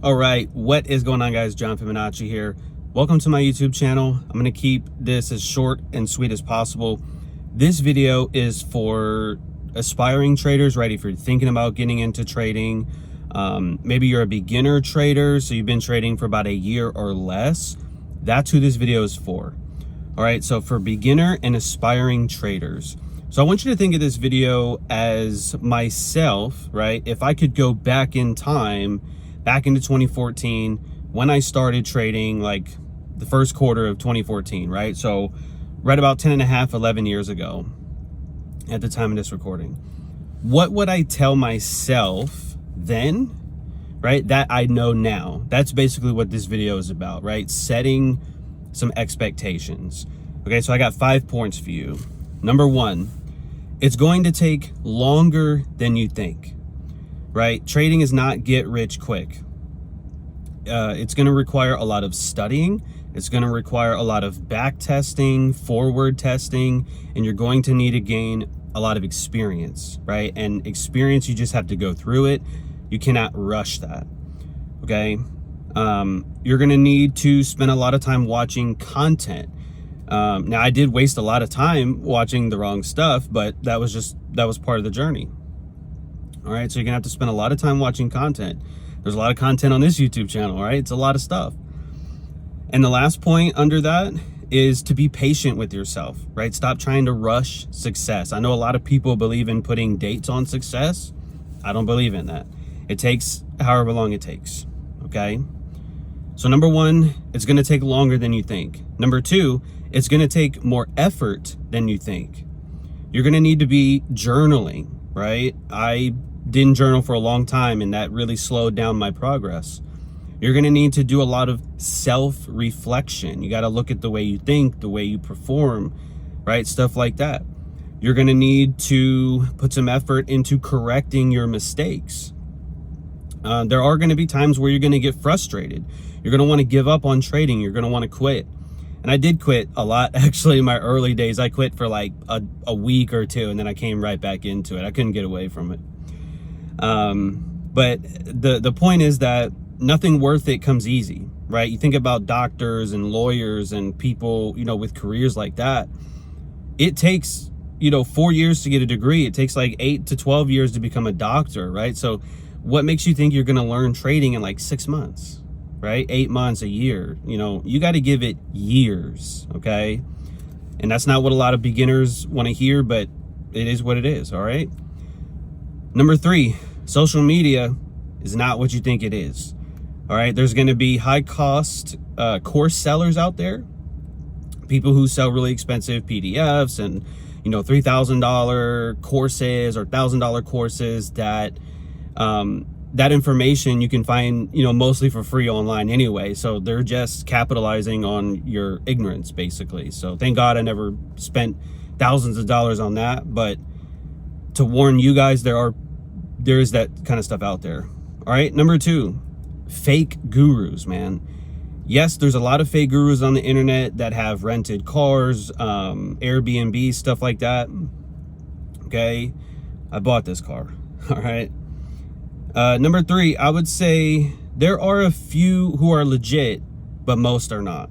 All right, what is going on, guys? John Fibonacci here. Welcome to my YouTube channel. I'm going to keep this as short and sweet as possible. This video is for aspiring traders, right? If you're thinking about getting into trading, maybe you're a beginner trader, so you've been trading for about a year or less. That's who this video is for. All right, so for beginner and aspiring traders. So I want you to think of this video as myself, right? If I could go back in time, back into 2014, when I started trading, like the first quarter of 2014, right? So right about 10 and a half, 11 years ago at the time of this recording. What would I tell myself then, right? That I know now. That's basically what this video is about, right? Setting some expectations. Okay, so I got 5 points for you. Number one, it's going to take longer than you think. Right? Trading is not get rich quick. It's going to require a lot of studying. It's going to require a lot of back testing, forward testing, and you're going to need to gain a lot of experience, right? And experience, you just have to go through it. You cannot rush that. Okay? You're going to need to spend a lot of time watching content. Now, I did waste a lot of time watching the wrong stuff, but that was part of the journey. All right, so you're gonna have to spend a lot of time watching content. There's a lot of content on this YouTube channel, right? It's a lot of stuff. And the last point under that is to be patient with yourself, right? Stop trying to rush success. I know a lot of people believe in putting dates on success. I don't believe in that. It takes however long it takes, okay? So number one, it's gonna take longer than you think. Number two, it's gonna take more effort than you think. You're gonna need to be journaling, right? I didn't journal for a long time, and that really slowed down my progress. You're going to need to do a lot of self-reflection. You got to look at the way you think, the way you perform, right? Stuff like that. You're going to need to put some effort into correcting your mistakes. There are going to be times where you're going to get frustrated. You're going to want to give up on trading. You're going to want to quit. And I did quit a lot, actually, in my early days. I quit for like a week or two, and then I came right back into it. I couldn't get away from it. But the point is that nothing worth it comes easy, right? You think about doctors and lawyers and people, with careers like that. It takes, 4 years to get a degree. It takes like 8 to 12 years to become a doctor, right? So what makes you think you're going to learn trading in like 6 months, right? 8 months, a year, you got to give it years, okay? And that's not what a lot of beginners want to hear, but it is what it is, all right? Number three, social media is not what you think it is. All right, there's going to be high cost course sellers out there, people who sell really expensive PDFs and $3,000 courses or $1,000 courses that that information you can find mostly for free online anyway. So they're just capitalizing on your ignorance, basically. So thank God I never spent thousands of dollars on that, but to warn you guys, there is that kind of stuff out there. All right, number two, fake gurus, man. Yes, there's a lot of fake gurus on the internet that have rented cars, Airbnb, stuff like that. Okay, I bought this car. All right. Number three, I would say there are a few who are legit, but most are not.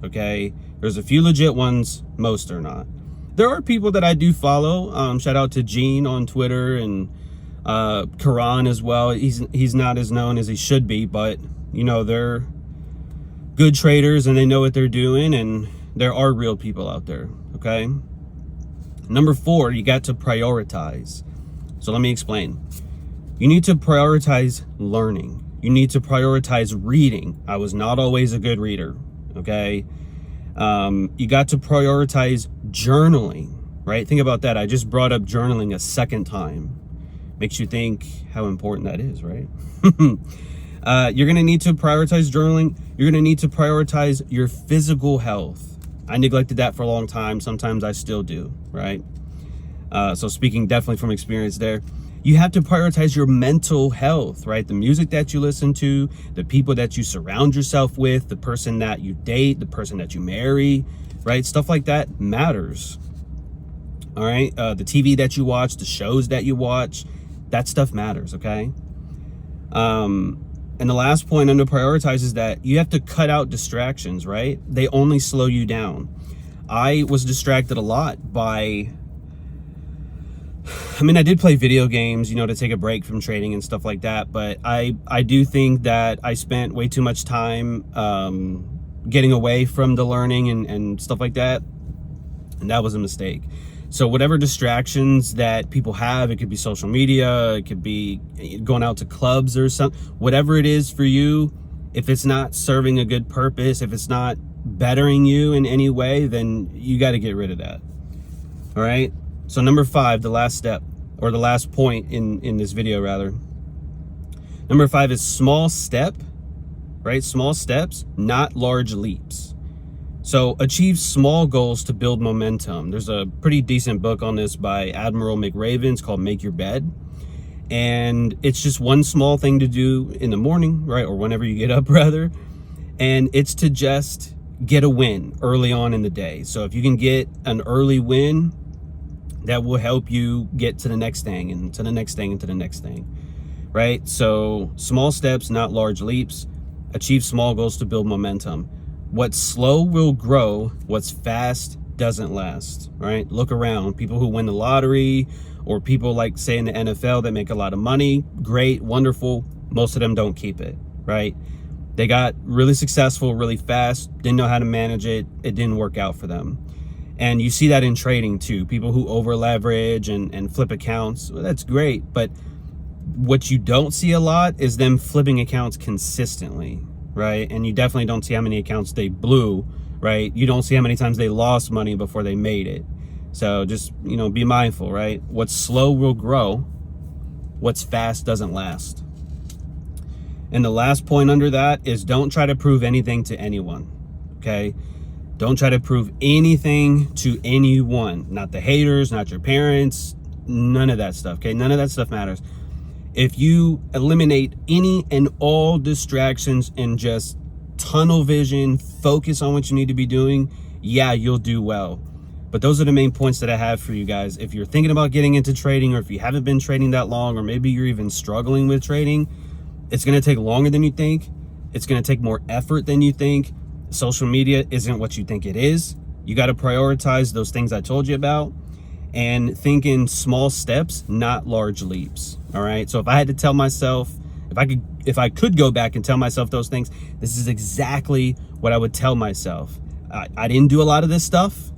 Okay, there's a few legit ones, most are not. There are people that I do follow. Shout out to Gene on Twitter and Karan as well. He's not as known as he should be, but they're good traders and they know what they're doing, and there are real people out there. Okay. Number four, you got to prioritize. So let me explain. You need to prioritize learning. You need to prioritize reading. I was not always a good reader. Okay. You got to prioritize journaling, right? Think about that. I just brought up journaling a second time. Makes you think how important that is, right? You're going to need to prioritize journaling. You're going to need to prioritize your physical health. I neglected that for a long time. Sometimes I still do, right? So speaking definitely from experience there. You have to prioritize your mental health, right? The music that you listen to, the people that you surround yourself with, the person that you date, the person that you marry, right? Stuff like that matters. All right. The TV that you watch, the shows that you watch, that stuff matters. Okay. And the last point under prioritize is that you have to cut out distractions, right? They only slow you down. I was distracted a lot by, I mean, I did play video games, you know, to take a break from trading and stuff like that. But I do think that I spent way too much time getting away from the learning and stuff like that. And that was a mistake. So whatever distractions that people have, it could be social media, it could be going out to clubs or something, whatever it is for you, if it's not serving a good purpose, if it's not bettering you in any way, then you got to get rid of that. All right. So number 5, the last step, or the last point in this video rather. Number 5 is small step, right? Small steps, not large leaps. So achieve small goals to build momentum. There's a pretty decent book on this by Admiral McRaven. It's called Make Your Bed. And it's just one small thing to do in the morning, right? Or whenever you get up rather. And it's to just get a win early on in the day. So if you can get an early win, that will help you get to the next thing and to the next thing and to the next thing, right? So small steps, not large leaps. Achieve small goals to build momentum. What's slow will grow. What's fast doesn't last, right? Look around. People who win the lottery, or people like, say, in the NFL that make a lot of money, great, wonderful. Most of them don't keep it, right? They got really successful really fast, didn't know how to manage it. It didn't work out for them. And you see that in trading too. People who over leverage and flip accounts, well, that's great. But what you don't see a lot is them flipping accounts consistently, right? And you definitely don't see how many accounts they blew, right? You don't see how many times they lost money before they made it. So just, you know, be mindful, right? What's slow will grow. What's fast doesn't last. And the last point under that is don't try to prove anything to anyone, okay? Don't try to prove anything to anyone. Not the haters, not your parents, none of that stuff, okay? None of that stuff matters. If you eliminate any and all distractions and just tunnel vision, focus on what you need to be doing, yeah, you'll do well. But those are the main points that I have for you guys. If you're thinking about getting into trading, or if you haven't been trading that long, or maybe you're even struggling with trading, it's going to take longer than you think. It's going to take more effort than you think. Social media isn't what you think it is. You got to prioritize those things I told you about and think in small steps, not large leaps. All right. So if I had to tell myself, if I could go back and tell myself those things, this is exactly what I would tell myself. I didn't do a lot of this stuff,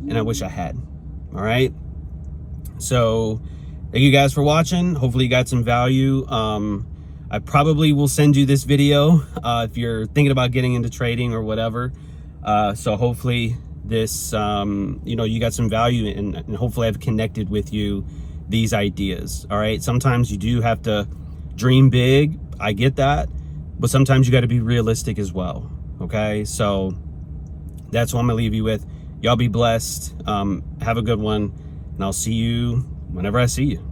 and I wish I had. All right. So thank you guys for watching. Hopefully you got some value. I probably will send you this video if you're thinking about getting into trading or whatever. So hopefully this, you know, you got some value, and hopefully I've connected with you these ideas. All right. Sometimes you do have to dream big. I get that. But sometimes you got to be realistic as well. Okay. So that's what I'm going to leave you with. Y'all be blessed. Have a good one. And I'll see you whenever I see you.